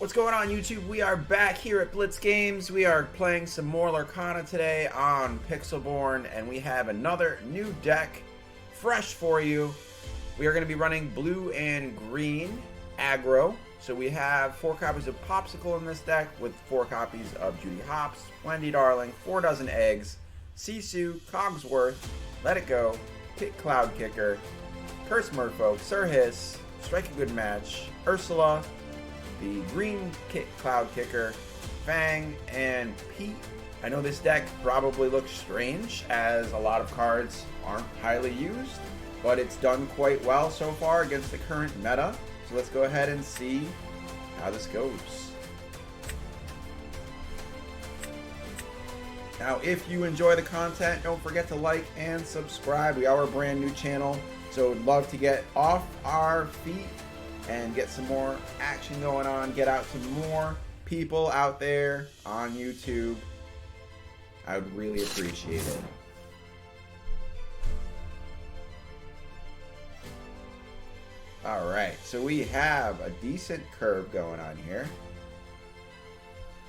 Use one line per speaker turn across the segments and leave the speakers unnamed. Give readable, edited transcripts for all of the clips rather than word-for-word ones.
What's going on, YouTube? We are back here at Blitz Games. We are playing some more Lorcana today on Pixelborn, and we have another new deck fresh for you. We are going to be running blue and green aggro. So we have 4 copies of Popsicle in this deck with 4 copies of Judy Hopps, Wendy Darling, 4 dozen eggs, Sisu, Cogsworth, Let It Go, Kick Cloud Kicker, Curse Merfolk, Sir Hiss, Strike a Good Match, Ursula, the green Cloud Kicker, Fang, and Pete. I know this deck probably looks strange as a lot of cards aren't highly used, but it's done quite well so far against the current meta. So let's go ahead and see how this goes. Now, if you enjoy the content, don't forget to like and subscribe. We are a brand new channel, so we'd love to get off our feet and get some more action going on, get out to more people out there on YouTube. I would really appreciate it. Alright, so we have a decent curve going on here.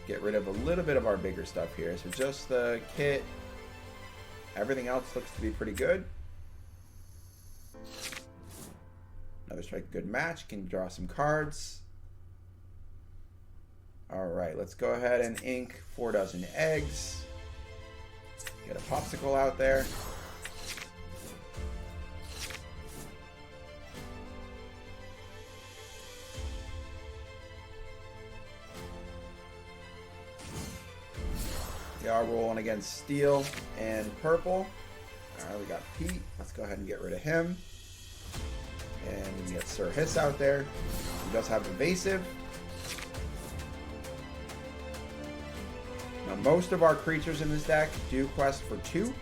Get rid of a little bit of our bigger stuff here. So just the kit. Everything else looks to be pretty good. Another Strike Good Match. Can draw some cards. Alright, let's go ahead and ink 4 dozen eggs. Get a Popsicle out there. We are rolling against steel and purple. Alright, we got Pete. Let's go ahead and get rid of him. And we get Sir Hiss out there. He does have evasive. Now, most of our creatures in this deck do quest for 2.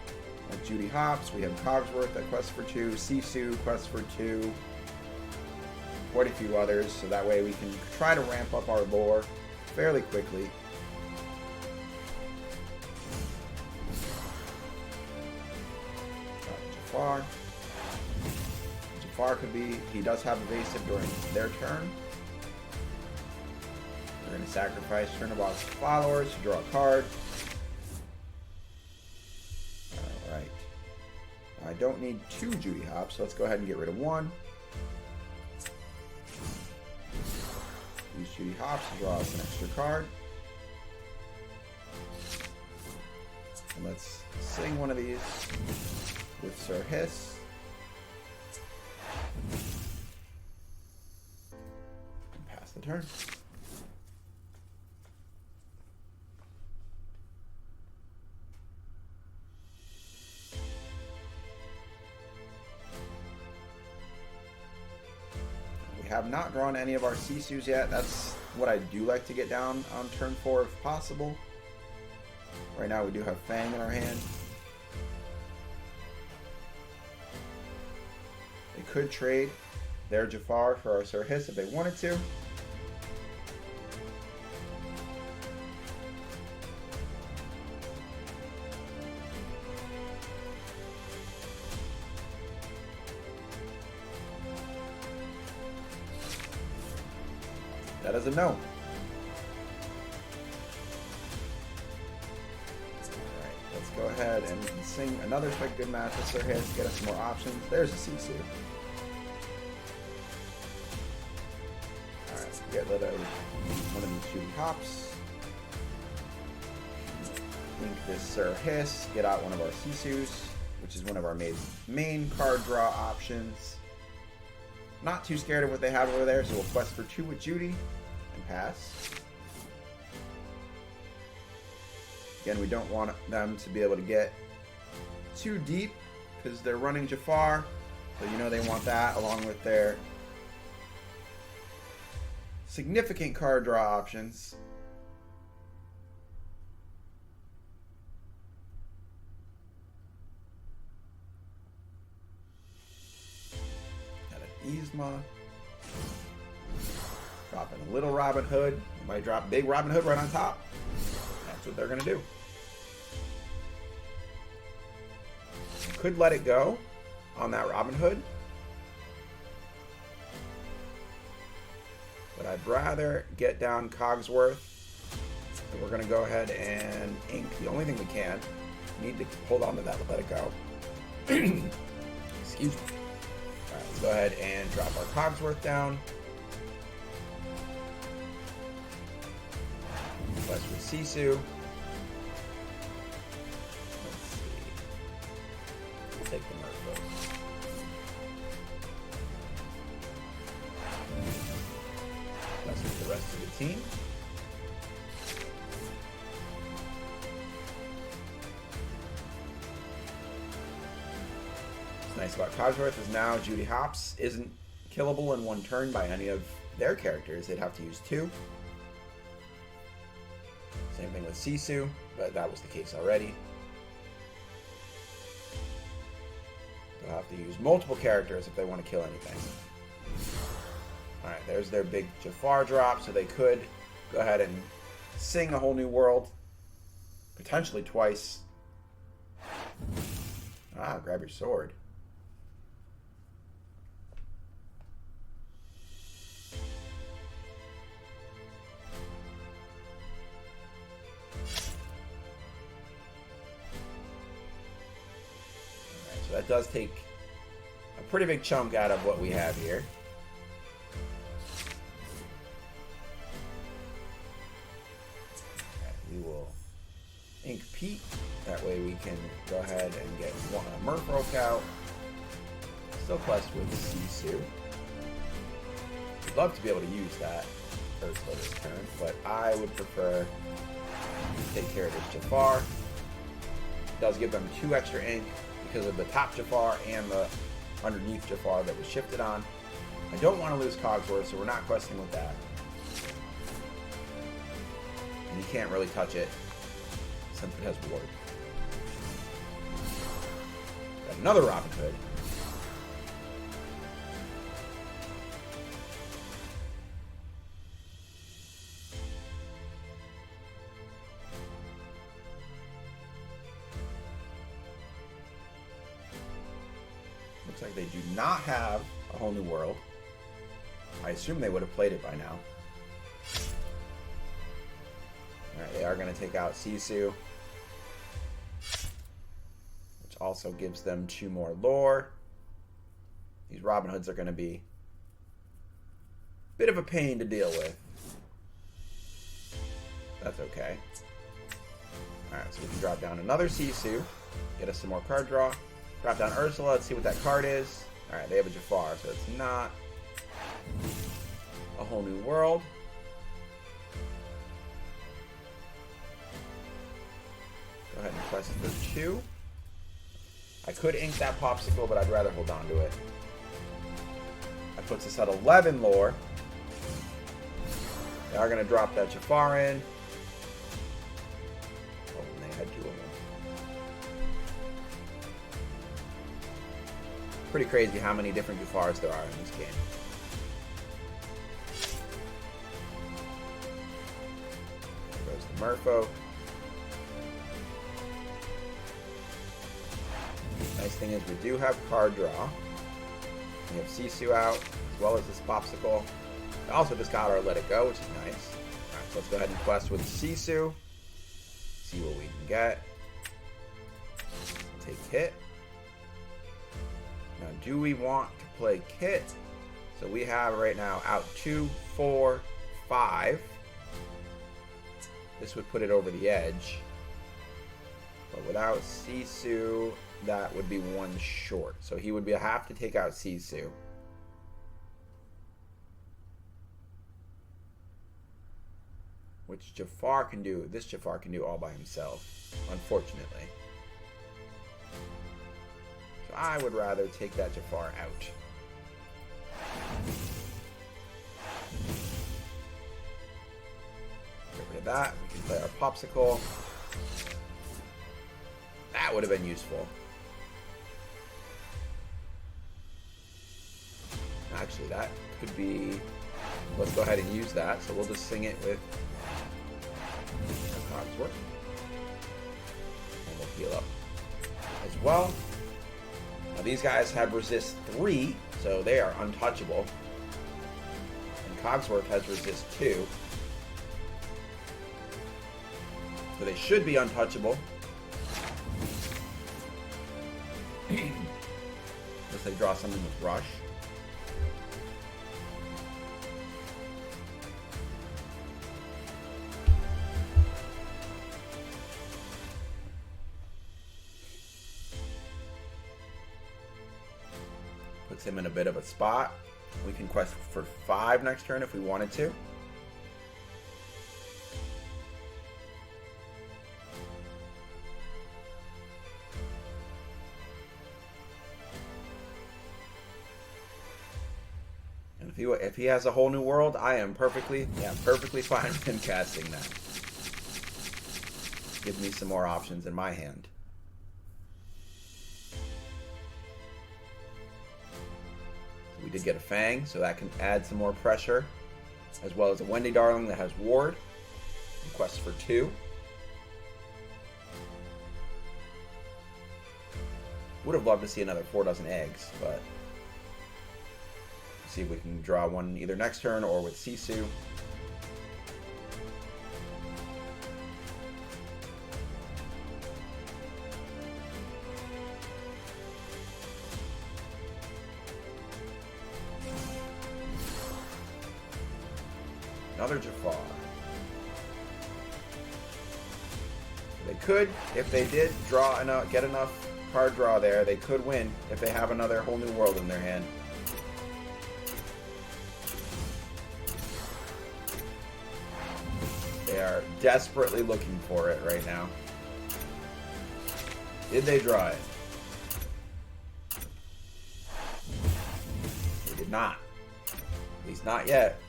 Like Judy Hopps, we have Cogsworth that quests for 2. Sisu quests for 2. Quite a few others, so that way we can try to ramp up our lore fairly quickly. Jafar. Jafar could be, he does have evasive during their turn. We're going to sacrifice Turnabout's followers to draw a card. Alright. I don't need 2 Judy Hopps, so let's go ahead and get rid of 1. Use Judy Hopps to draw us an extra card. And let's sing one of these with Sir Hiss. And pass the turn. We have not drawn any of our Sisus yet. That's what I do like to get down on turn 4 if possible. Right now we do have Fang in our hand. They could trade their Jafar for our Sir Hiss if they wanted to. That is a no. Alright, let's go ahead and sing another Strike Good Match with Sir Hiss, get us some more options. There's a Sisu. Alright, get rid of one of these Judy Hopps. Link this Sir Hiss, get out one of our Sisus, which is one of our main card draw options. Not too scared of what they have over there, so we'll quest for 2 with Judy and pass. Again, we don't want them to be able to get too deep because they're running Jafar, so you know they want that along with their significant card draw options. Yzma. Dropping a little Robin Hood. You might drop big Robin Hood right on top. That's what they're going to do. Could let it go on that Robin Hood. but I'd rather get down Cogsworth. So we're going to go ahead and ink the only thing we can. Need to hold on to that, let it go. Excuse me. Alright, let's go ahead and drop our Cogsworth down. Quest with Sisu. Let's see. We'll take the Merfolk. That's with the rest of the team. What's nice about Cogsworth is now Judy Hopps isn't killable in one turn by any of their characters. They'd have to use 2. Same thing with Sisu, but that was the case already. They'll have to use multiple characters if they want to kill anything. Alright, there's their big Jafar drop, so they could go ahead and sing A Whole New World. Potentially twice. Ah, grab your sword. That does take a pretty big chunk out of what we have here. Okay, we will ink Pete. That way we can go ahead and get one Merfolk out. Still quest with Sisu. We'd love to be able to use that first this turn, but I would prefer to take care of this Jafar. It does give them 2 extra ink because of the top Jafar and the underneath Jafar that was shifted on. I don't want to lose Cogsworth, so we're not questing with that. And you can't really touch it since it has ward. Got another Robin Hood. Looks like they do not have A Whole New World. I assume they would have played it by now. Alright, they are going to take out Sisu, which also gives them 2 more lore. These Robin Hoods are going to be a bit of a pain to deal with. That's okay. Alright, so we can drop down another Sisu, get us some more card draw. Drop down Ursula, let's see what that card is. Alright, they have a Jafar, so it's not A Whole New World. Go ahead and quest for 2. I could ink that Popsicle, but I'd rather hold on to it. That puts us at 11 lore. They are going to drop that Jafar in. Oh, and they had 2 of them. Pretty crazy how many different Jafars there are in this game. There goes the Merfolk. Nice thing is we do have card draw. We have Sisu out, as well as this Popsicle. We also just got our Let It Go, which is nice. Alright, so let's go ahead and quest with Sisu. See what we can get. Take hit. Now, do we want to play Kit? So we have right now out 2, 4, 5. This would put it over the edge. But without Sisu, that would be 1 short. So he would have to take out Sisu. Which Jafar can do. This Jafar can do all by himself, unfortunately. So I would rather take that Jafar out. Get rid of that. We can play our Popsicle. That would have been useful. Actually, that could be... Let's go ahead and use that. So we'll just sing it with Cogsworth. And we'll heal up as well. Now these guys have resist 3, so they are untouchable. And Cogsworth has resist 2. So they should be untouchable. Unless they draw something with Rush. Puts him in a bit of a spot. We can quest for 5 next turn if we wanted to. And if he has a whole new world, I am perfectly fine with him casting that. Give me some more options in my hand. We did get a Fang, so that can add some more pressure, as well as a Wendy Darling that has Ward. Quest for 2. Would have loved to see another 4 dozen eggs, but see if we can draw one either next turn or with Sisu. Another Jafar. They could, if they did draw enough, get enough card draw there, they could win if they have another whole new world in their hand. They are desperately looking for it right now. Did they draw it? They did not. At least not yet.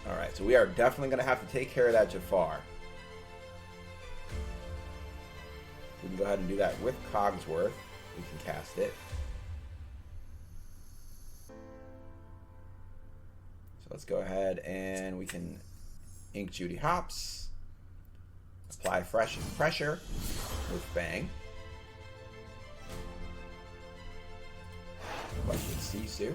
Alright, so we are definitely going to have to take care of that Jafar. We can go ahead and do that with Cogsworth. We can cast it. So let's go ahead and we can Ink Judy Hops. Apply fresh pressure with Bang. Quest with Sisu.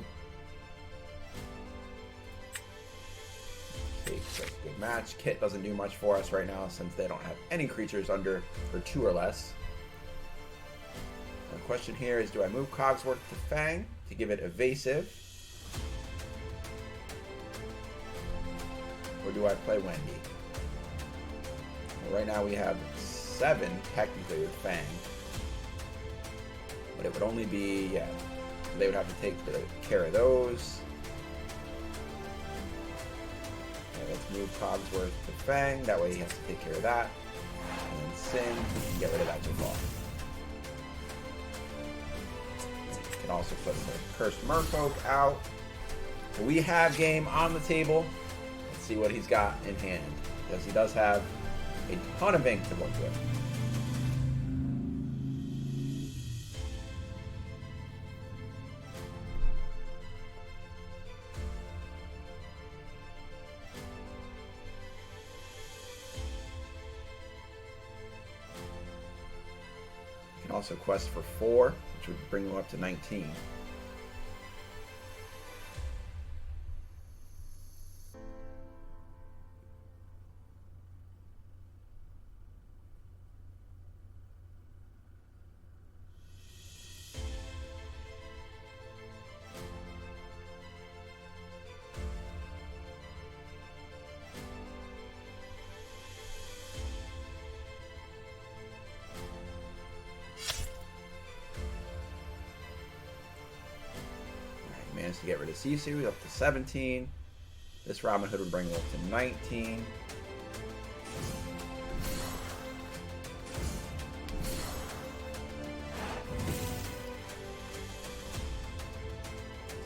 Takes a good match. Kit doesn't do much for us right now since they don't have any creatures under for 2 or less. The question here is, do I move Cogsworth to Fang to give it evasive? Or do I play Wendy? Well, right now we have 7 technically with Fang. But it would only be, yeah, they would have to take care of those. Let's move Cogsworth to Fang. That way he has to take care of that. And then Sin, and get rid of that Jafar. You can also put the Cursed Merfolk out. So we have game on the table. Let's see what he's got in hand. Because he does have a ton of ink to work with. Also quest for 4, which would bring them up to 19. Managed to get rid of Sisu, up to 17. This Robin Hood would bring it up to 19.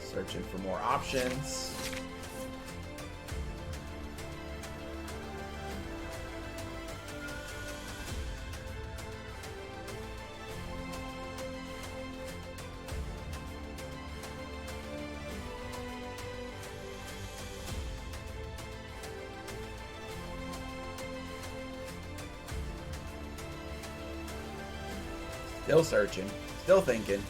Searching for more options. Still searching. Still thinking.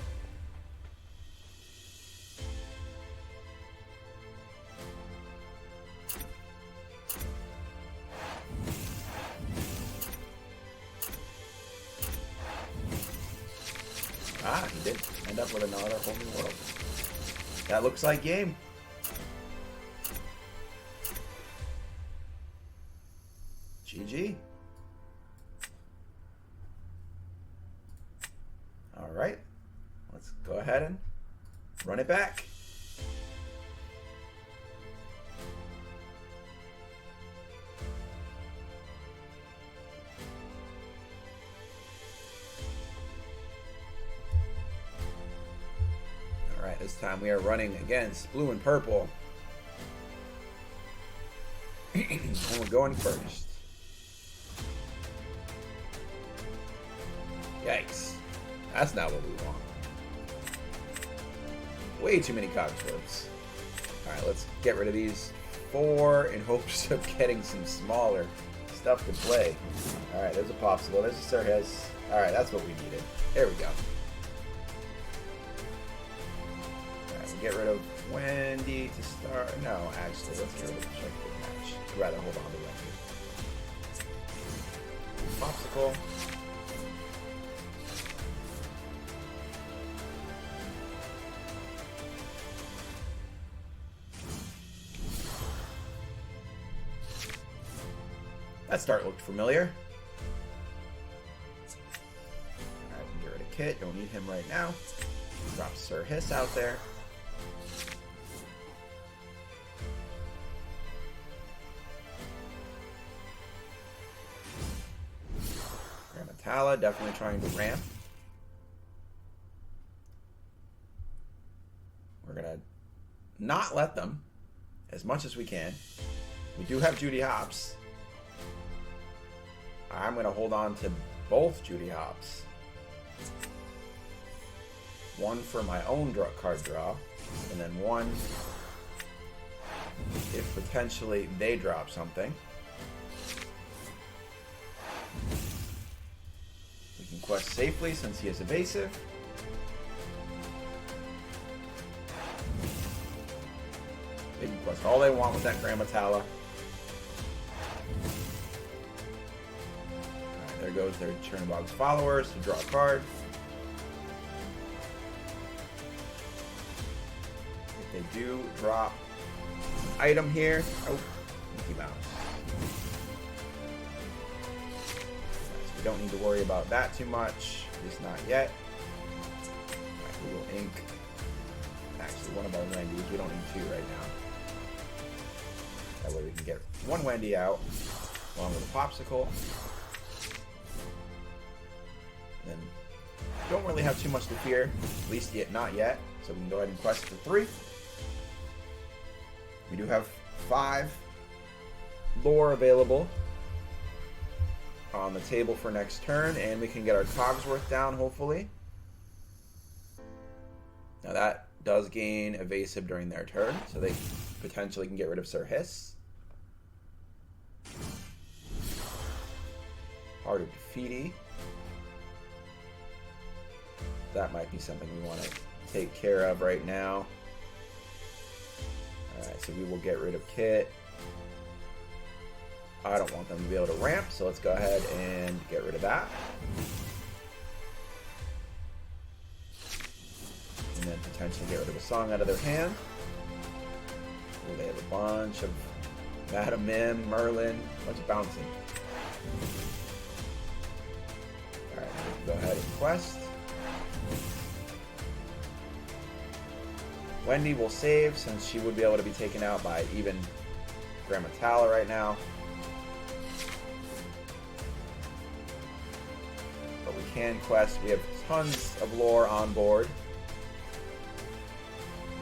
Ah, he did end up with another whole new world. That looks like game. GG. All right. Let's go ahead and run it back. This time we are running against blue and purple. And we're going first. Yikes. That's not what we want. Way too many cogsworths. Alright, let's get rid of these 4 in hopes of getting some smaller stuff to play. Alright, there's a popsicle. There's a Sirhis. Alright, that's what we needed. There we go. Get rid of Wendy to start. No, actually, let's get rid of the checkpoint match. I'd rather hold on to Wendy. Popsicle. That start looked familiar. Alright, get rid of Kit. Don't need him right now. Drop Sirhis out there. Definitely trying to ramp. We're gonna not let them as much as we can. We do have Judy Hopps. I'm gonna hold on to both Judy Hopps. One for my own card draw, and then one if potentially they drop something. Quest safely since he is evasive. They can quest all they want with that Grandma Tala. Alright, there goes their Chernobog's followers to draw a card. If they do drop an item here. Oh, Mickey Mouse. We don't need to worry about that too much, at least not yet. Right, we will ink. Actually, one of our Wendy's. We don't need 2 right now. That way we can get 1 Wendy out, along with a popsicle. And then don't really have too much to fear, at least yet, not yet. So we can go ahead and quest for 3. We do have 5 lore available on the table for next turn, and we can get our Cogsworth down, hopefully. Now that does gain evasive during their turn, so they potentially can get rid of Sirhis. Heart of Defeaty. That might be something we want to take care of right now. Alright, so we will get rid of Kit. I don't want them to be able to ramp, so let's go ahead and get rid of that. And then potentially get rid of a song out of their hand. Oh, they have a bunch of Madam Mim, Merlin, a bunch of bouncing. Alright, we can go ahead and quest. Wendy will save since she would be able to be taken out by even Grandma Tala right now. Can quest. We have tons of lore on board.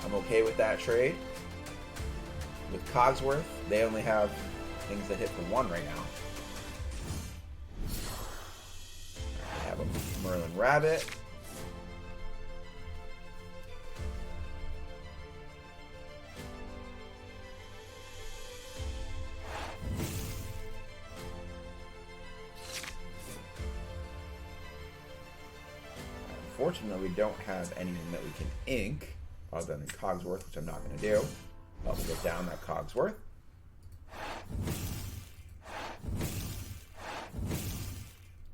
I'm okay with that trade. With Cogsworth, they only have things that hit for 1 right now. I have a Merlin Rabbit. Unfortunately, we don't have anything that we can ink other than Cogsworth, which I'm not going to do. But we'll get down that Cogsworth.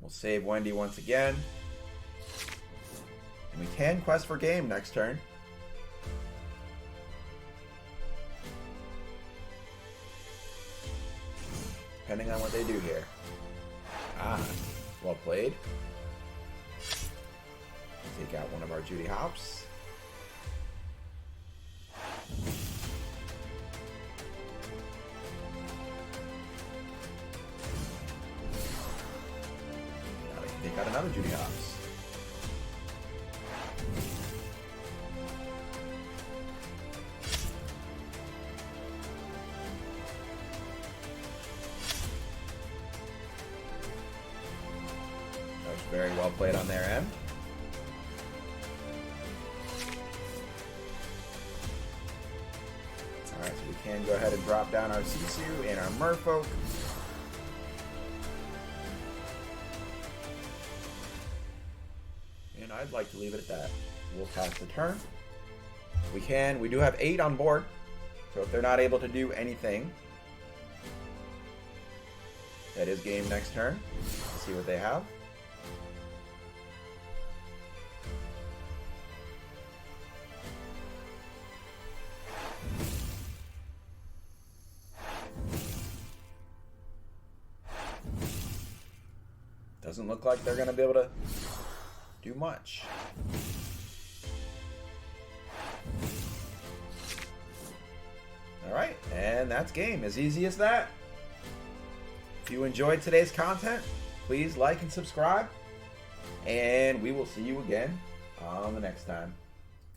We'll save Wendy once again. And we can quest for game next turn. Depending on what they do here. Ah, well played. Take out one of our Judy Hops. Now they can take out another Judy Hops. That was very well played on their end. Alright, so we can go ahead and drop down our Sisu and our Merfolk. And I'd like to leave it at that. We'll pass the turn. We do have 8 on board. So if they're not able to do anything, that is game next turn. Let's see what they have. Doesn't look like they're going to be able to do much. Alright, and that's game. As easy as that. If you enjoyed today's content, please like and subscribe. And we will see you again on the next time.